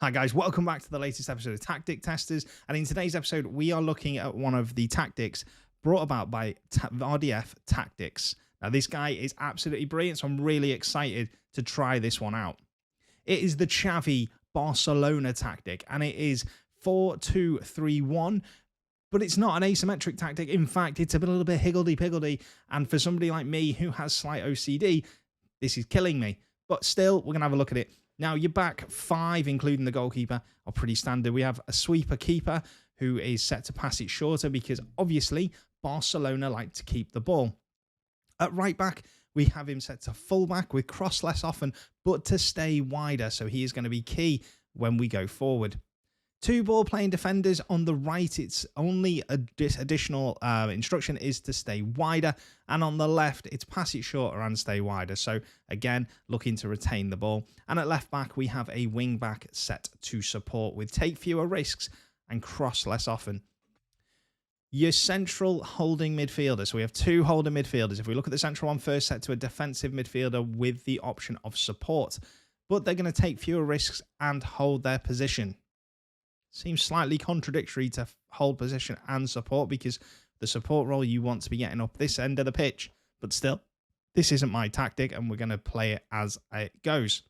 Hi guys, welcome back to the latest episode of Tactic Testers, and in today's episode we are looking at one of the tactics brought about by RDF Tactics. Now this guy is absolutely brilliant, so I'm really excited to try this one out. It is the Xavi Barcelona tactic, and it is 4-2-3-1, but it's not an asymmetric tactic. In fact, it's a little bit higgledy-piggledy, and for somebody like me who has slight OCD, this is killing me. But still, we're going to have a look at it. Now, your back five, including the goalkeeper, are pretty standard. We have a sweeper keeper who is set to pass it shorter because, obviously, Barcelona like to keep the ball. At right back, we have him set to fullback with cross less often, but to stay wider. So he is going to be key when we go forward. Two ball-playing defenders on the right. Its only additional instruction is to stay wider. And on the left, it's pass it shorter and stay wider. So, again, looking to retain the ball. And at left back, we have a wing-back set to support with take fewer risks and cross less often. Your central holding midfielder. So we have two holding midfielders. If we look at the central one first, set to a defensive midfielder with the option of support. But they're going to take fewer risks and hold their position. Seems slightly contradictory to hold position and support because the support role you want to be getting up this end of the pitch. But still, this isn't my tactic and we're going to play it as it goes.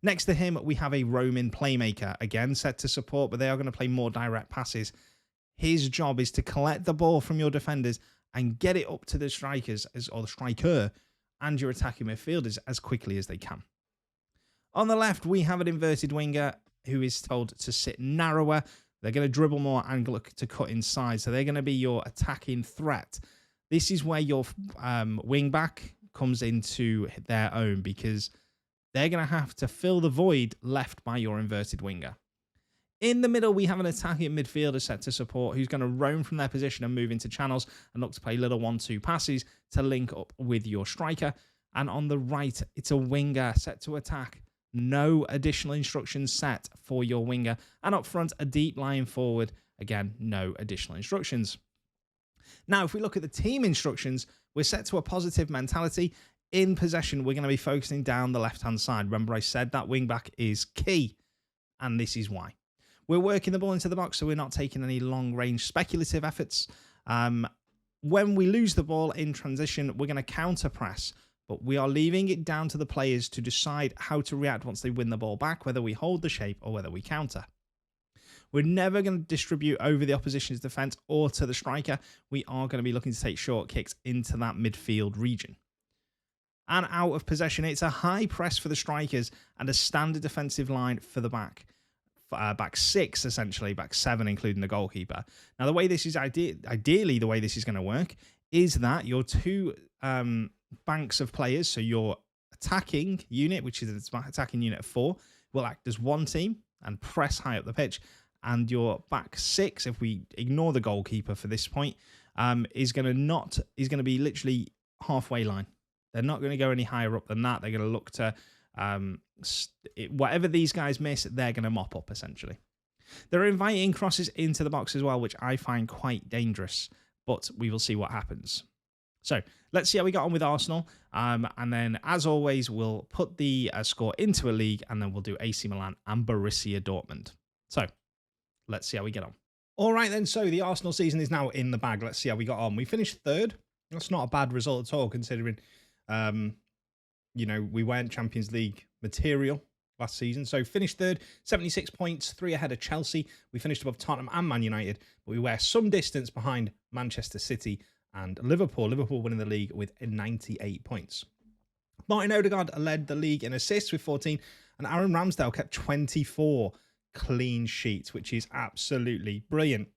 Next to him, we have a roaming playmaker. Again, set to support, but they are going to play more direct passes. His job is to collect the ball from your defenders and get it up to the strikers or the striker and your attacking midfielders as quickly as they can. On the left, we have an inverted winger who is told to sit narrower. They're going to dribble more and look to cut inside. So they're going to be your attacking threat. This is where your wing back comes into their own because they're going to have to fill the void left by your inverted winger. In the middle, we have an attacking midfielder set to support who's going to roam from their position and move into channels and look to play little 1-2 passes to link up with your striker. And on the right, it's a winger set to attack. No additional instructions set for your winger. And up front, a deep line forward. Again, no additional instructions. Now, if we look at the team instructions, we're set to a positive mentality. In possession, we're going to be focusing down the left-hand side. Remember, I said that wing-back is key, and this is why. We're working the ball into the box, so we're not taking any long-range speculative efforts. When we lose the ball in transition, we're going to counter-press. But we are leaving it down to the players to decide how to react once they win the ball back, whether we hold the shape or whether we counter. We're never going to distribute over the opposition's defence or to the striker. We are going to be looking to take short kicks into that midfield region. And out of possession, it's a high press for the strikers and a standard defensive line for the back. Back six, essentially, back seven, including the goalkeeper. Now, the way this is ideally the way this is going to work is that your two banks of players, so your attacking unit, which is an attacking unit of 4, will act as one team and press high up the pitch, and your back 6, if we ignore the goalkeeper for this point, is going to be literally halfway line. They're not going to go any higher up than that. They're going to look to whatever these guys miss, they're going to mop up essentially. They're inviting crosses into the box as well, which I find quite dangerous, but we will see what happens. So let's see how we got on with Arsenal. And then, as always, we'll put the score into a league, and then we'll do AC Milan and Borussia Dortmund. So let's see how we get on. All right, then. So the Arsenal season is now in the bag. Let's see how we got on. We finished third. That's not a bad result at all, considering, we weren't Champions League material last season. So finished third, 76 points, 3 ahead of Chelsea. We finished above Tottenham and Man United, but we were some distance behind Manchester City and Liverpool winning the league with 98 points. Martin Odegaard led the league in assists with 14, and Aaron Ramsdale kept 24 clean sheets, which is absolutely brilliant.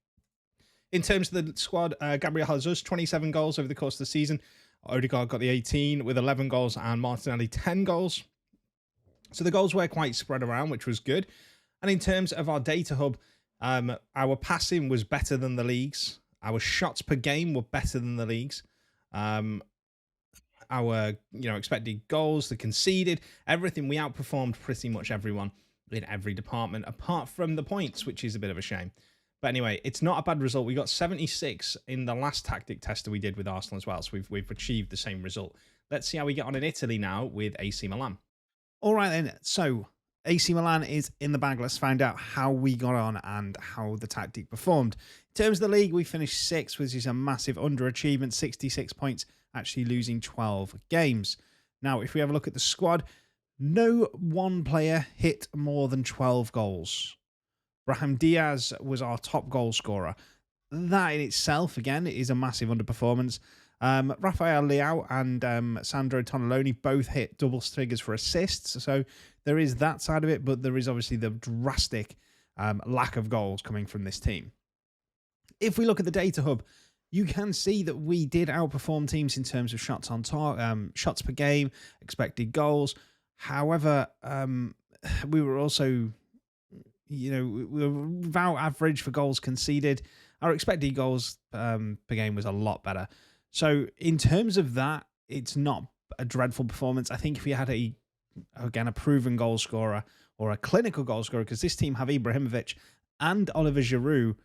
In terms of the squad, Gabriel Jesus, 27 goals over the course of the season. Odegaard got the 18 with 11 goals, and Martinelli 10 goals. So the goals were quite spread around, which was good. And in terms of our data hub, our passing was better than the league's. Our shots per game were better than the league's. Our expected goals, the conceded, everything, we outperformed pretty much everyone in every department, apart from the points, which is a bit of a shame. But anyway, it's not a bad result. We got 76 in the last tactic tester we did with Arsenal as well, so we've achieved the same result. Let's see how we get on in Italy now with AC Milan. All right then, so AC Milan is in the bag. Let's find out how we got on and how the tactic performed. In terms of the league, we finished 6th, which is a massive underachievement, 66 points, actually losing 12 games. Now, if we have a look at the squad, no one player hit more than 12 goals. Brahim Diaz was our top goal scorer. That in itself, again, is a massive underperformance. Rafael Leao and Sandro Toneloni both hit double figures for assists. So there is that side of it, but there is obviously the drastic lack of goals coming from this team. If we look at the data hub, you can see that we did outperform teams in terms of shots on target, shots per game, expected goals. However, we were also, we were about average for goals conceded. Our expected goals per game was a lot better. So in terms of that, it's not a dreadful performance. I think if we had a proven goal scorer or a clinical goal scorer, because this team have Ibrahimovic and Oliver Giroud,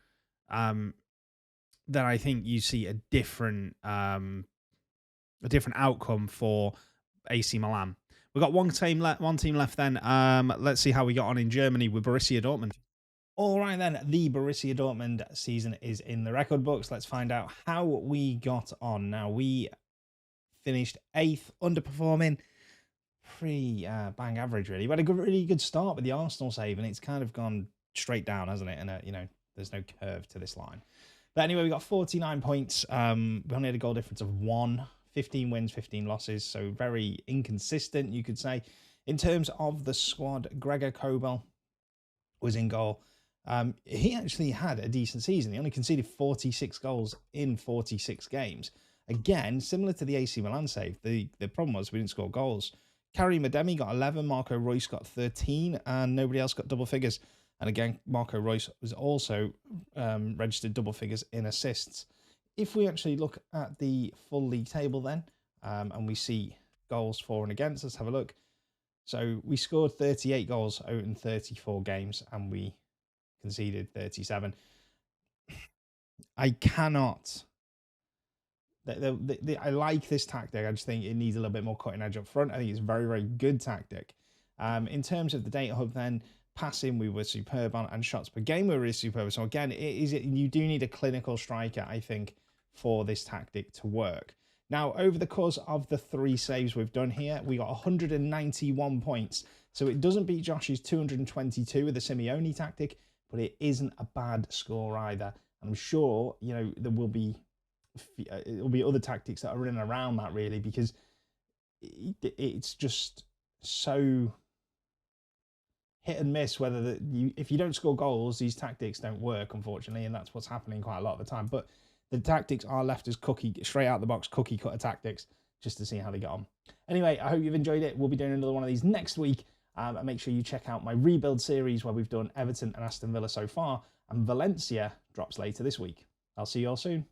then I think you see a different outcome for AC Milan. We've got one team left then. Let's see how we got on in Germany with Borussia Dortmund. All right, then, the Borussia Dortmund season is in the record books. Let's find out how we got on. Now, we finished 8th, underperforming, pretty bang average, really. We had a really good start with the Arsenal save, and it's kind of gone straight down, hasn't it? And, there's no curve to this line. But anyway, we got 49 points. We only had a goal difference of 1, 15 wins, 15 losses, so very inconsistent, you could say. In terms of the squad, Gregor Kobel was in goal. He actually had a decent season. He only conceded 46 goals in 46 games. Again, similar to the AC Milan save, the problem was we didn't score goals. Karim Ademi got 11, Marco Reus got 13, and nobody else got double figures. And again, Marco Reus was also registered double figures in assists. If we actually look at the full league table then, and we see goals for and against, let's have a look. So we scored 38 goals out in 34 games, and we conceded 37. I cannot. I like this tactic. I just think it needs a little bit more cutting edge up front. I think it's a very, very good tactic. In terms of the data hub, then passing we were superb on, and shots per game we were really superb. So again, you do need a clinical striker, I think, for this tactic to work. Now, over the course of the 3 saves we've done here, we got 191 points. So it doesn't beat Josh's 222 with the Simeone tactic, but it isn't a bad score either. I'm sure, there will be other tactics that are in and around that, really, because it's just so hit and miss whether if you don't score goals, these tactics don't work, unfortunately, and that's what's happening quite a lot of the time. But the tactics are left as straight out the box cookie cutter tactics, just to see how they get on. Anyway, I hope you've enjoyed it. We'll be doing another one of these next week. And make sure you check out my rebuild series where we've done Everton and Aston Villa so far, and Valencia drops later this week. I'll see you all soon.